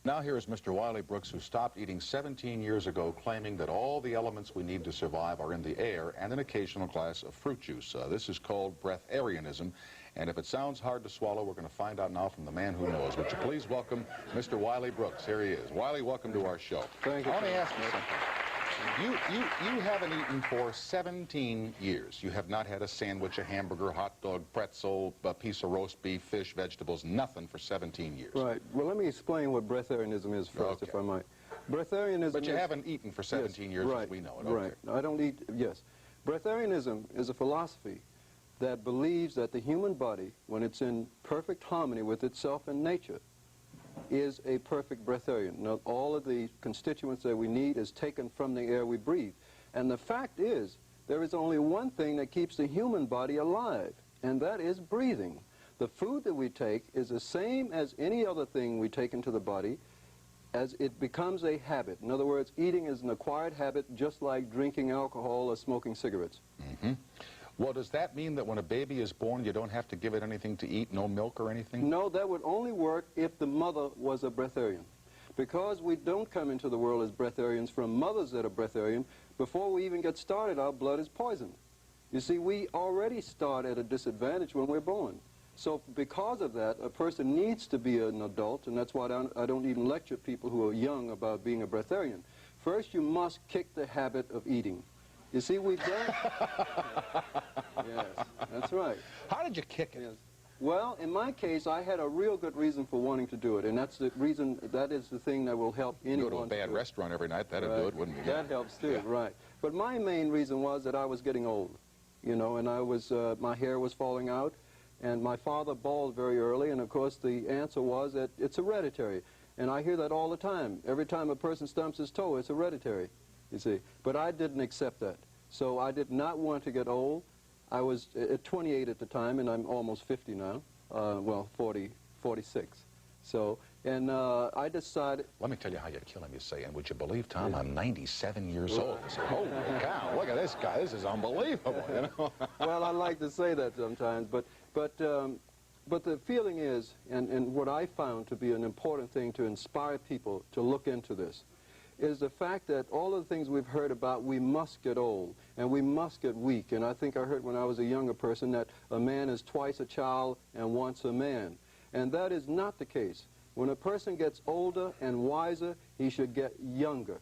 Now here is Mr. Wiley Brooks, who stopped eating 17 years ago, claiming that all the elements we need to survive are in the air and an occasional glass of fruit juice. This is called Breatharianism, and if it sounds hard to swallow, we're going to find out now from the man who knows. Would you please welcome Mr. Wiley Brooks? Here he is. Wiley, welcome to our show. Thank you. Let me ask you something. You haven't eaten for 17 years. You have not had a sandwich, a hamburger, hot dog, pretzel, a piece of roast beef, fish, vegetables, nothing for 17 years. Right. Well, let me explain what breatharianism is first, if I might. Breatharianism But you haven't eaten for 17 years right, as we know it. Right. Okay. I don't eat, yes. Breatharianism is a philosophy that believes that the human body, when it's in perfect harmony with itself and nature, is a perfect breatharian. Now, all of the constituents that we need is taken from the air we breathe. And the fact is, there is only one thing that keeps the human body alive, and that is breathing. The food that we take is the same as any other thing we take into the body, as it becomes a habit. In other words, eating is an acquired habit, just like drinking alcohol or smoking cigarettes. Mm-hmm. Well, does that mean that when a baby is born, you don't have to give it anything to eat, no milk or anything? No, that would only work if the mother was a breatharian. Because we don't come into the world as breatharians from mothers that are breatharian, before we even get started, our blood is poisoned. You see, we already start at a disadvantage when we're born. So because of that, a person needs to be an adult, and that's why I don't even lecture people who are young about being a breatharian. First, you must kick the habit of eating. You see, we've done... Yes, that's right. How did you kick it? Yes. Well, in my case, I had a real good reason for wanting to do it, and that's the reason, that is the thing that will help anyone. Go to a bad restaurant every night, that'd do it, wouldn't it? That helps too, right. But my main reason was that I was getting old, you know, and I was, my hair was falling out, and my father bald very early, and of course the answer was that it's hereditary. And I hear that all the time. Every time a person stumps his toe, it's hereditary, you see. But I didn't accept that. So I did not want to get old. I was at 28 at the time, and I'm almost 50 now. Well, 46. So, and I decided... Let me tell you how you'd kill him, you say. And would you believe, Tom, I'm 97 years old. I say, holy cow, look at this guy. This is unbelievable, you know. Well, I like to say that sometimes, but the feeling is, and what I found to be an important thing to inspire people to look into this, is the fact that all of the things we've heard about, we must get old, and we must get weak. And I think I heard when I was a younger person that a man is twice a child and once a man. And that is not the case. When a person gets older and wiser, he should get younger.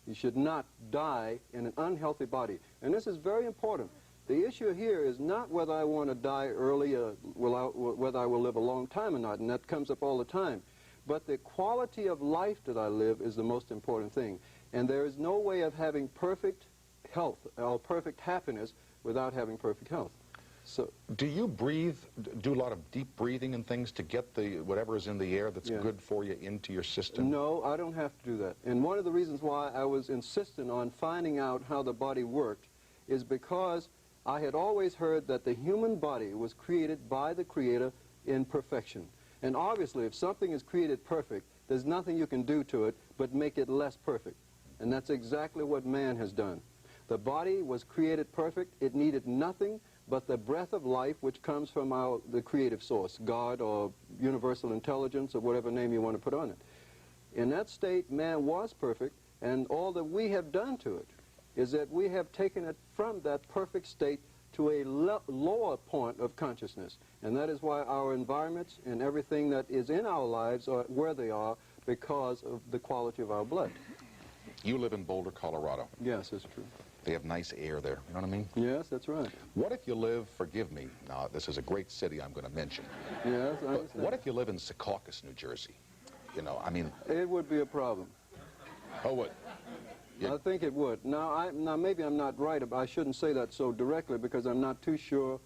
He should not die in an unhealthy body. And this is very important. The issue here is not whether I want to die early or whether I will live a long time or not, and that comes up all the time. But the quality of life that I live is the most important thing. And there is no way of having perfect health or perfect happiness without having perfect health. So, do you breathe, do a lot of deep breathing and things to get the whatever is in the air that's good for you into your system? No, I don't have to do that. And one of the reasons why I was insistent on finding out how the body worked is because I had always heard that the human body was created by the Creator in perfection. And obviously, if something is created perfect, there's nothing you can do to it but make it less perfect. And that's exactly what man has done. The body was created perfect. It needed nothing but the breath of life, which comes from the creative source, God or universal intelligence or whatever name you want to put on it. In that state, man was perfect, and all that we have done to it is that we have taken it from that perfect state to a lower point of consciousness. And that is why our environments and everything that is in our lives are where they are, because of the quality of our blood. You live in Boulder, Colorado. Yes, that's true. They have nice air there, you know what I mean? Yes, that's right. What if you live, forgive me, now this is a great city I'm going to mention. Yes, I understand. What if you live in Secaucus, New Jersey? You know, I mean... It would be a problem. Oh, what? I think it would. Now, maybe I'm not right. I shouldn't say that so directly because I'm not too sure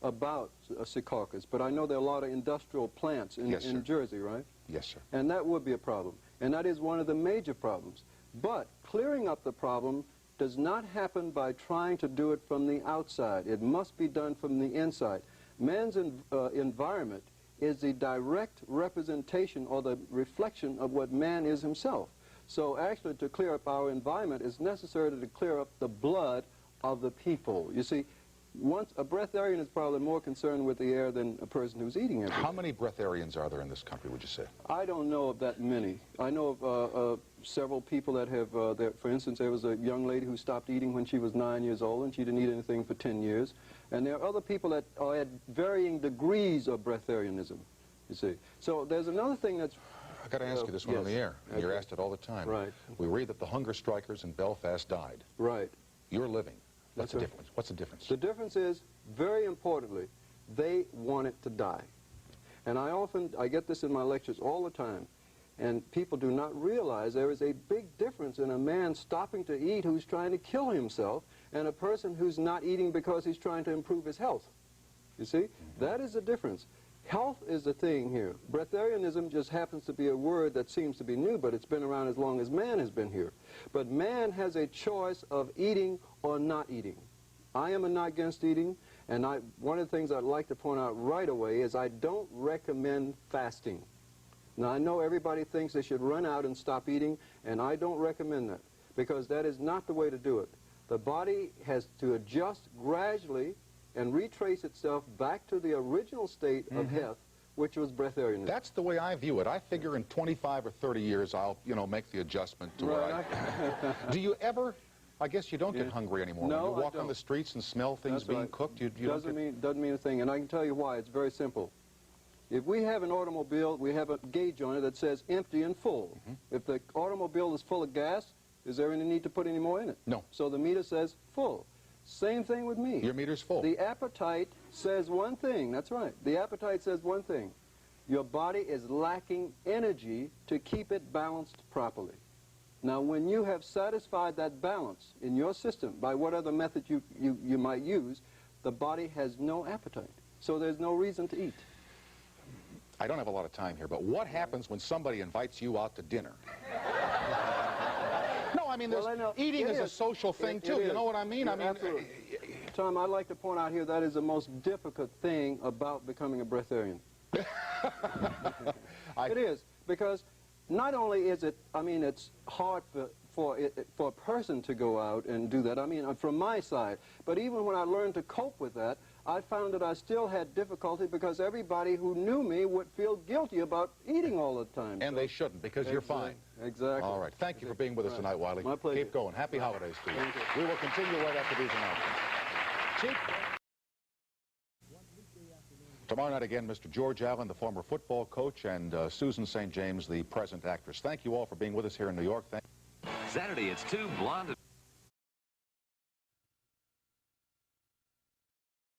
about Secaucus. But I know there are a lot of industrial plants in Jersey, right? Yes, sir. And that would be a problem. And that is one of the major problems. But clearing up the problem does not happen by trying to do it from the outside. It must be done from the inside. Man's environment is the direct representation or the reflection of what man is himself. So actually, to clear up our environment, it's necessary to clear up the blood of the people. You see, A breatharian is probably more concerned with the air than a person who's eating every day. How many breatharians are there in this country, would you say? I don't know of that many. I know of several people that have, for instance, there was a young lady who stopped eating when she was 9 years old, and she didn't eat anything for 10 years. And there are other people that are at varying degrees of breatharianism, you see. So there's another thing that's... I've got to ask you this one on the air. And you're asked it all the time. Right. We read that the hunger strikers in Belfast died. Right. You're living. What's the That's right. difference? What's the difference? The difference is, very importantly, they wanted to die. And I get this in my lectures all the time, and people do not realize there is a big difference in a man stopping to eat who's trying to kill himself and a person who's not eating because he's trying to improve his health. You see? That is the difference. Health is the thing here. Breatharianism just happens to be a word that seems to be new, but it's been around as long as man has been here. But man has a choice of eating or not eating. I am not against eating, and one of the things I'd like to point out right away is I don't recommend fasting. Now, I know everybody thinks they should run out and stop eating, and I don't recommend that, because that is not the way to do it. The body has to adjust gradually and retrace itself back to the original state of health, which was breatharianism. That's the way I view it. I figure in 25 or 30 years I'll, make the adjustment to where I... Do you ever... I guess you don't get hungry anymore. No, when you walk on the streets and smell things being cooked, you doesn't mean a thing, and I can tell you why. It's very simple. If we have an automobile, we have a gauge on it that says empty and full. If the automobile is full of gas, is there any need to put any more in it? No. So the meter says full. Same thing with me. Your meter's full. The appetite says one thing. That's right. The appetite says one thing. Your body is lacking energy to keep it balanced properly. Now, when you have satisfied that balance in your system, by whatever method you might use, the body has no appetite. So there's no reason to eat. I don't have a lot of time here, but what happens when somebody invites you out to dinner? No, I mean, eating is a social thing, too. You know what I mean? Absolutely. Tom, I'd like to point out here that is the most difficult thing about becoming a breatharian. It is, because not only is it, it's hard for a person to go out and do that, from my side, but even when I learned to cope with that, I found that I still had difficulty because everybody who knew me would feel guilty about eating all the time. And they shouldn't, because you're fine. Exactly. All right. Thank you for being with us tonight, Wiley. My pleasure. Keep going. Happy holidays to you. We will continue right after these announcements. Chief. Tomorrow night again, Mr. George Allen, the former football coach, and Susan St. James, the present actress. Thank you all for being with us here in New York. Saturday, it's two blonde...